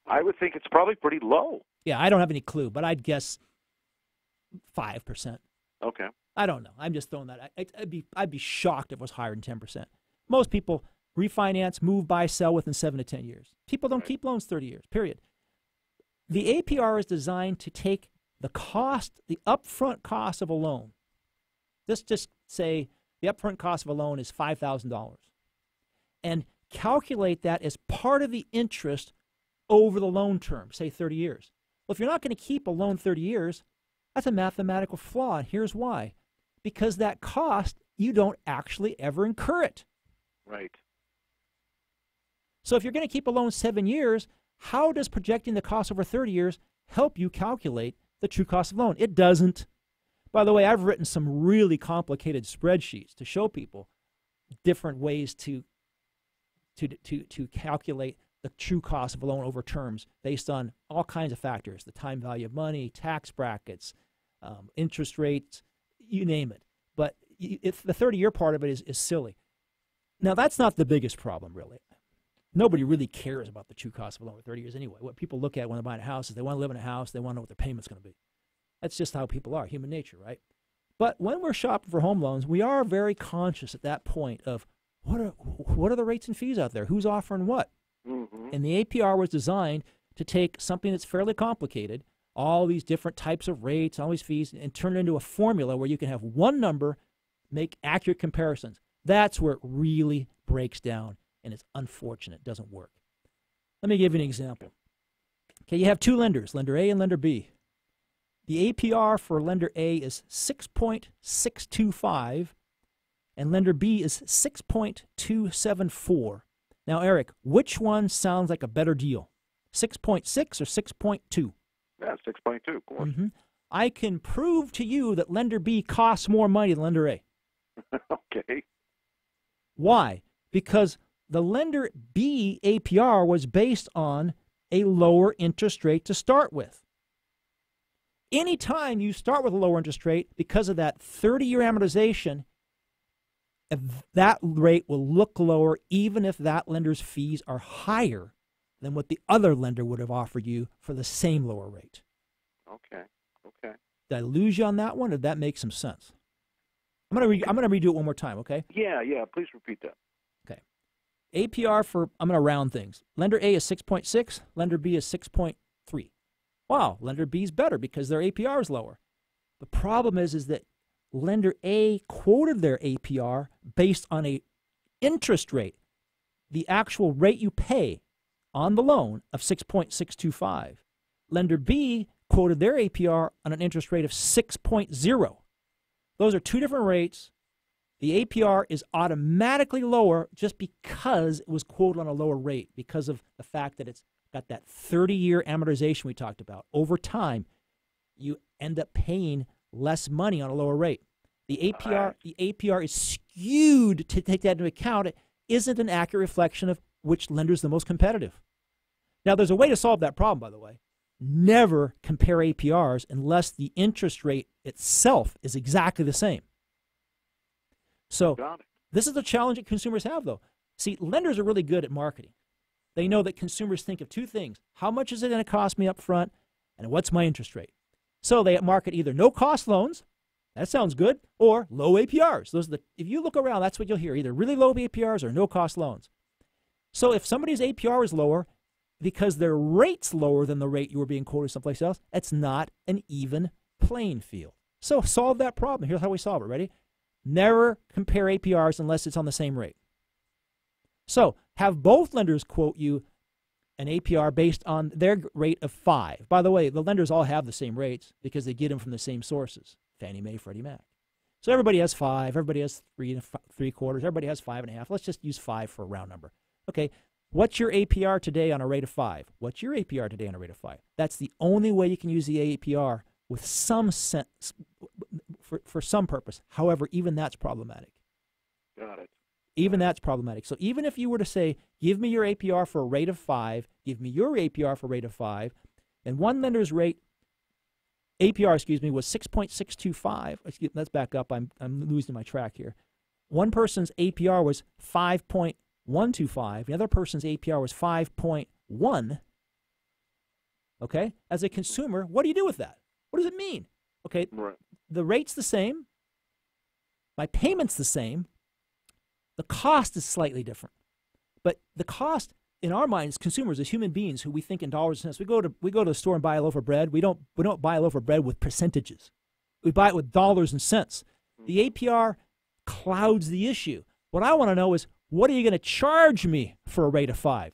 I would think it's probably pretty low. Yeah, I don't have any clue, but I'd guess 5%. Okay. I don't know. I'm just throwing that. I'd be shocked if it was higher than 10%. Most people refinance, move, buy, sell within 7 to 10 years. People don't keep loans 30 years, period. The APR is designed to take the cost, the upfront cost of a loan. Let's just say the upfront cost of a loan is $5,000 and calculate that as part of the interest over the loan term, say 30 years. Well, if you're not going to keep a loan 30 years, that's a mathematical flaw, and here's why. Because that cost, you don't actually ever incur it. Right. So if you're going to keep a loan 7 years, how does projecting the cost over 30 years help you calculate the true cost of loan? It doesn't. By the way, I've written some really complicated spreadsheets to show people different ways to calculate the true cost of a loan over terms based on all kinds of factors, the time value of money, tax brackets, interest rates, you name it. But if the 30-year part of it is silly. Now, that's not the biggest problem, really. Nobody really cares about the true cost of a loan over 30 years anyway. What people look at when they're buying a house is they want to live in a house, they want to know what their payment's going to be. That's just how people are, human nature, right? But when we're shopping for home loans, we are very conscious at that point of what are the rates and fees out there? Who's offering what? Mm-hmm. And the APR was designed to take something that's fairly complicated, all these different types of rates, all these fees, and turn it into a formula where you can have one number, make accurate comparisons. That's where it really breaks down, and it's unfortunate. It doesn't work. Let me give you an example. Okay, you have two lenders, lender A and lender B. The APR for lender A is 6.625, and lender B is 6.274. Now, Eric, which one sounds like a better deal? 6.6 or 6.2? Yeah, 6.2, of course. Mm-hmm. I can prove to you that lender B costs more money than lender A. Okay. Why? Because the lender B APR was based on a lower interest rate to start with. Anytime you start with a lower interest rate, because of that 30-year amortization, that rate will look lower even if that lender's fees are higher than what the other lender would have offered you for the same lower rate. Okay. Did I lose you on that one, or did that make some sense? I'm gonna redo it one more time, okay? Yeah, please repeat that. Okay. APR for, I'm gonna round things. Lender A is 6.6, lender B is 6.3. Wow, lender B is better because their APR is lower. The problem is that lender A quoted their APR based on a interest rate, the actual rate you pay on the loan of 6.625. Lender B quoted their APR on an interest rate of 6.0. Those are two different rates. The APR is automatically lower just because it was quoted on a lower rate, because of the fact that it's got that 30-year amortization we talked about. Over time, you end up paying less money on a lower rate. The APR is skewed to take that into account. It isn't an accurate reflection of which lender is the most competitive. Now, there's a way to solve that problem, by the way. Never compare APRs unless the interest rate itself is exactly the same. So this is the challenge that consumers have, though. See, lenders are really good at marketing. They know that consumers think of two things. How much is it going to cost me up front, and what's my interest rate? So they market either no-cost loans, that sounds good, or low APRs. Those are if you look around, that's what you'll hear, either really low APRs or no-cost loans. So if somebody's APR is lower because their rate's lower than the rate you were being quoted someplace else, it's not an even playing field. So solve that problem. Here's how we solve it. Ready? Never compare APRs unless it's on the same rate. So have both lenders quote you an APR based on their rate of 5. By the way, the lenders all have the same rates because they get them from the same sources, Fannie Mae, Freddie Mac. So everybody has 5, everybody has 3 3/4, everybody has 5.5. Let's just use 5 for a round number. Okay, what's your APR today on a rate of 5? What's your APR today on a rate of 5? That's the only way you can use the APR with some sense, for some purpose. However, even that's problematic. Got it. Even that's problematic. So even if you were to say, give me your APR for a rate of 5, give me your APR for a rate of 5, and one lender's rate, APR, was 6.625. Let's back up. I'm losing my track here. One person's APR was 5.125. The other person's APR was 5.1. Okay? As a consumer, what do you do with that? What does it mean? Okay, right. The rate's the same. My payment's the same. The cost is slightly different. But the cost, in our minds, consumers, as human beings who we think in dollars and cents, we go to the store and buy a loaf of bread. We don't buy a loaf of bread with percentages. We buy it with dollars and cents. The APR clouds the issue. What I want to know is, what are you going to charge me for a rate of 5?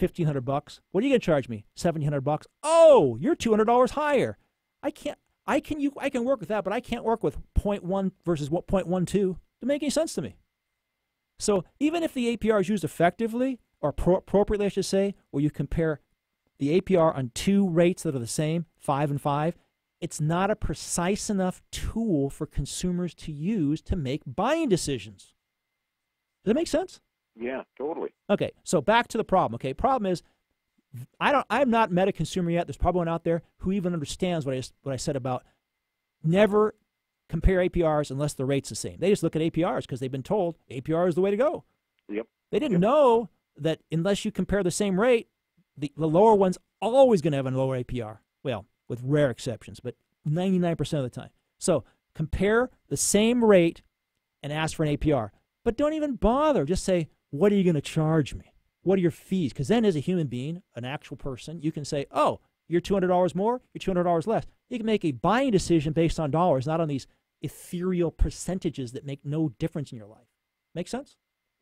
$1,500. What are you going to charge me? $1,700. Oh, you're $200 higher. I can work with that, but I can't work with 0.1 versus 0.12. Doesn't make any sense to me. So even if the APR is used effectively, or appropriately, I should say, where you compare the APR on two rates that are the same, 5 and 5, it's not a precise enough tool for consumers to use to make buying decisions. Does that make sense? Yeah, totally. Okay, so back to the problem. Okay, problem is, I've not met a consumer yet. There's probably one out there who even understands what I said about never compare APRs unless the rate's the same. They just look at APRs because they've been told APR is the way to go. Yep. They didn't know that unless you compare the same rate, the lower one's always going to have a lower APR. Well, with rare exceptions, but 99% of the time. So compare the same rate and ask for an APR. But don't even bother. Just say, what are you going to charge me? What are your fees? Because then as a human being, an actual person, you can say, oh, you're $200 more, you're $200 less. You can make a buying decision based on dollars, not on these ethereal percentages that make no difference in your life. Make sense?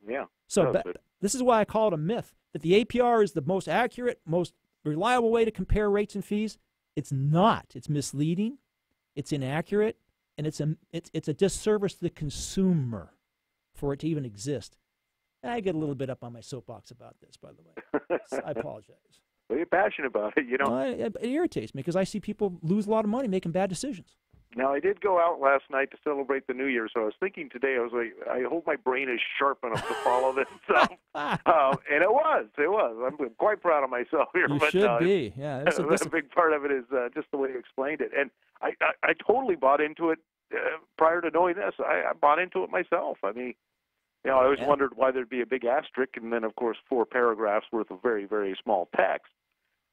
Yeah. So this is why I call it a myth, that the APR is the most accurate, most reliable way to compare rates and fees. It's not. It's misleading, it's inaccurate, and it's a disservice to the consumer for it to even exist. And I get a little bit up on my soapbox about this, by the way. So I apologize. Well, you're passionate about it, you know. Well, it irritates me because I see people lose a lot of money making bad decisions. Now, I did go out last night to celebrate the New Year, so I was thinking today, I was like, I hope my brain is sharp enough to follow this. And it was. I'm quite proud of myself here. You but, should be. Yeah, a big part of it is just the way you explained it. And I totally bought into it prior to knowing this. I bought into it myself. I mean, you know, I always wondered why there'd be a big asterisk and then, of course, 4 paragraphs worth of very, very small text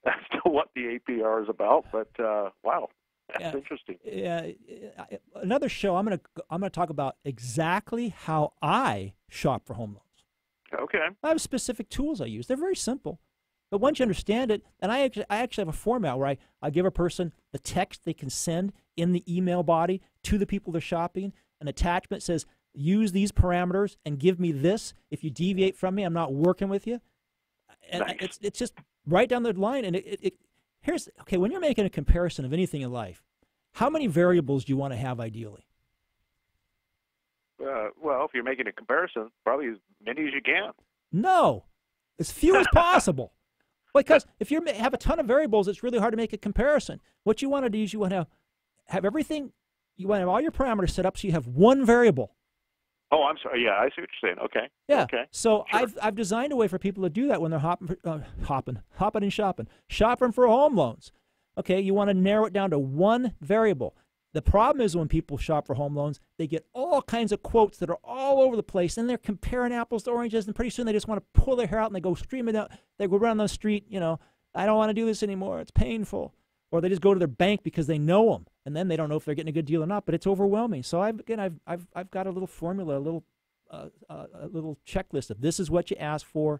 as to what the APR is about. But, wow. That's interesting. Another show, I'm gonna talk about exactly how I shop for home loans. Okay. I have specific tools I use. They're very simple. But once you understand it, and I actually have a format where I give a person the text they can send in the email body to the people they're shopping. An attachment says, use these parameters and give me this. If you deviate from me, I'm not working with you. And nice. it's just right down the line. And here's, okay, when you're making a comparison of anything in life, how many variables do you want to have ideally? Well, if you're making a comparison, probably as many as you can. No, as few as possible. Because if you have a ton of variables, it's really hard to make a comparison. What you want to do is you want to have everything, you want to have all your parameters set up so you have one variable. Oh, I'm sorry. Yeah, I see what you're saying. Okay. Yeah. Okay. So Sure. I've designed a way for people to do that when they're hopping and shopping for home loans. Okay, you want to narrow it down to one variable. The problem is when people shop for home loans, they get all kinds of quotes that are all over the place, and they're comparing apples to oranges, and pretty soon they just want to pull their hair out and they go screaming out. They go around the street, I don't want to do this anymore. It's painful. Or they just go to their bank because they know them, and then they don't know if they're getting a good deal or not. But it's overwhelming. So I've got a little formula, a little checklist of this is what you ask for,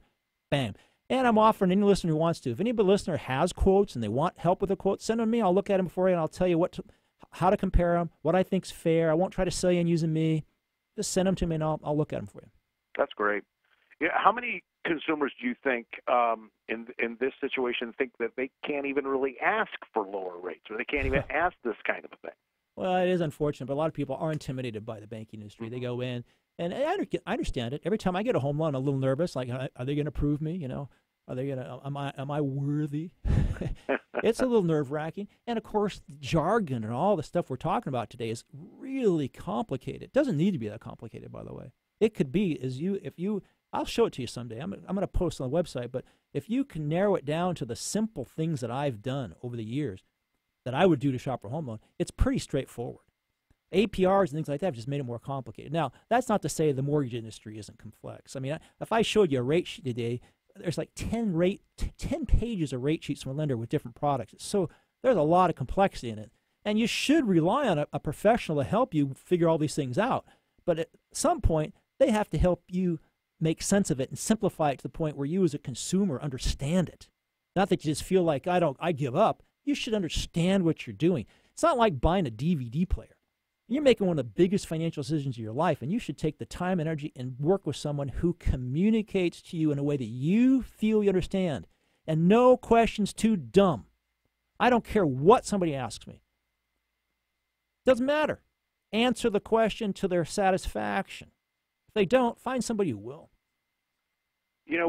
bam. And I'm offering any listener who wants to. If any listener has quotes and they want help with a quote, send them to me. I'll look at them for you, and I'll tell you how to compare them, what I think's fair. I won't try to sell you on using me. Just send them to me, and I'll look at them for you. That's great. Yeah, how many consumers do you think in this situation think that they can't even really ask for lower rates, or they can't even ask this kind of a thing? Well, it is unfortunate, but a lot of people are intimidated by the banking industry. They go in, and I understand it. Every time I get a home loan, I'm a little nervous. Like, are they going to approve me? Are they going to? Am I worthy? It's a little nerve-wracking, and of course, the jargon and all the stuff we're talking about today is really complicated. It doesn't need to be that complicated, by the way. It could be if you. I'll show it to you someday. I'm going to post on the website, but if you can narrow it down to the simple things that I've done over the years that I would do to shop for a home loan, it's pretty straightforward. APRs and things like that have just made it more complicated. Now, that's not to say the mortgage industry isn't complex. I mean, if I showed you a rate sheet today, there's like 10 pages of rate sheets from a lender with different products. So there's a lot of complexity in it. And you should rely on a professional to help you figure all these things out. But at some point, they have to help you make sense of it and simplify it to the point where you as a consumer understand it. Not that you just feel like I give up. You should understand what you're doing. It's not like buying a DVD player. You're making one of the biggest financial decisions of your life, and you should take the time and energy and work with someone who communicates to you in a way that you feel you understand. And no question's too dumb. I don't care what somebody asks me. Doesn't matter. Answer the question to their satisfaction. If they don't, find somebody who will.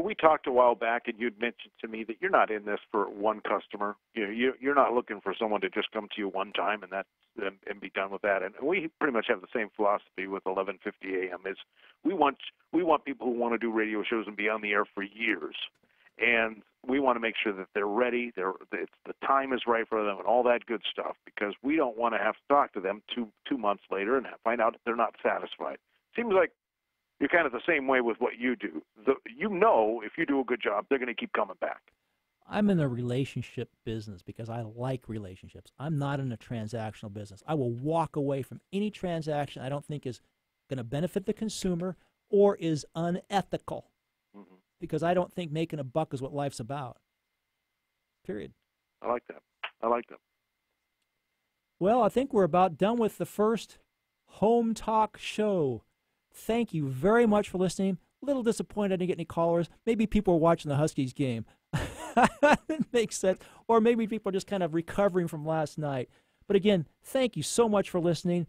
We talked a while back, and you'd mentioned to me that you're not in this for one customer. You're not looking for someone to just come to you one time and be done with that. And we pretty much have the same philosophy with 1150 AM. Is we want people who want to do radio shows and be on the air for years, and we want to make sure that they're ready. The time is right for them, and all that good stuff. Because we don't want to have to talk to them two months later and find out that they're not satisfied. Seems like you're kind of the same way with what you do. If you do a good job, they're going to keep coming back. I'm in a relationship business because I like relationships. I'm not in a transactional business. I will walk away from any transaction I don't think is going to benefit the consumer or is unethical, because I don't think making a buck is what life's about. Period. I like that. Well, I think we're about done with the first Home Talk show. Thank you very much for listening. A little disappointed I didn't get any callers. Maybe people were watching the Huskies game. It makes sense. Or maybe people are just kind of recovering from last night. But again, thank you so much for listening.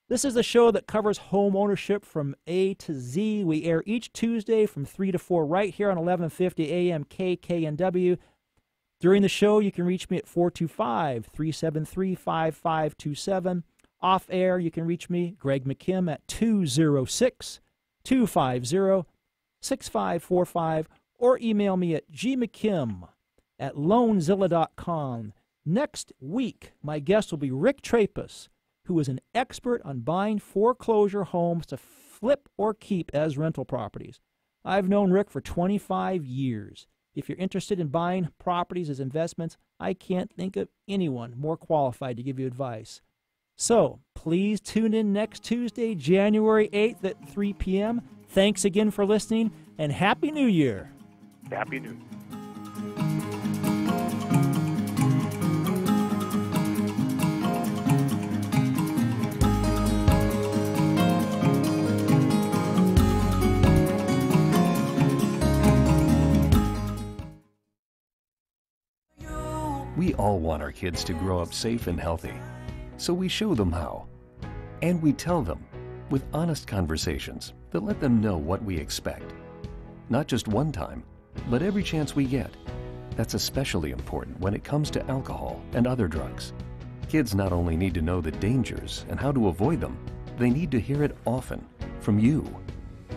This is a show that covers home ownership from A to Z. We air each Tuesday from 3 to 4 right here on 1150 AM KKNW. During the show, you can reach me at 425-373-5527. Off air, you can reach me, Greg McKim, at 206-250-6545, or email me at gmckim@loanzilla.com. Next week, my guest will be Rick Trapus, who is an expert on buying foreclosure homes to flip or keep as rental properties. I've known Rick for 25 years. If you're interested in buying properties as investments, I can't think of anyone more qualified to give you advice. So please tune in next Tuesday, January 8th at 3 p.m. Thanks again for listening, and Happy New Year. Happy New Year. We all want our kids to grow up safe and healthy, so we show them how. And we tell them with honest conversations that let them know what we expect. Not just one time, but every chance we get. That's especially important when it comes to alcohol and other drugs. Kids not only need to know the dangers and how to avoid them, they need to hear it often from you.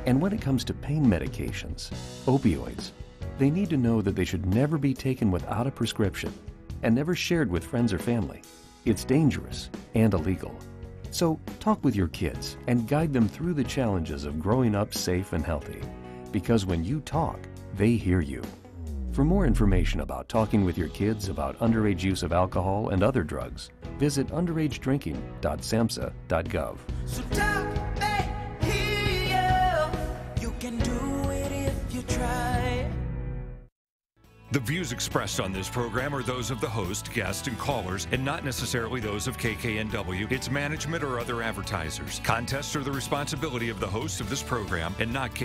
And when it comes to pain medications, opioids, they need to know that they should never be taken without a prescription and never shared with friends or family. It's dangerous and illegal. So talk with your kids and guide them through the challenges of growing up safe and healthy. Because when you talk, they hear you. For more information about talking with your kids about underage use of alcohol and other drugs, visit underagedrinking.samhsa.gov. So talk, hear you can do it if you try. The views expressed on this program are those of the host, guests, and callers, and not necessarily those of KKNW, its management, or other advertisers. Contests are the responsibility of the host of this program and not KKNW.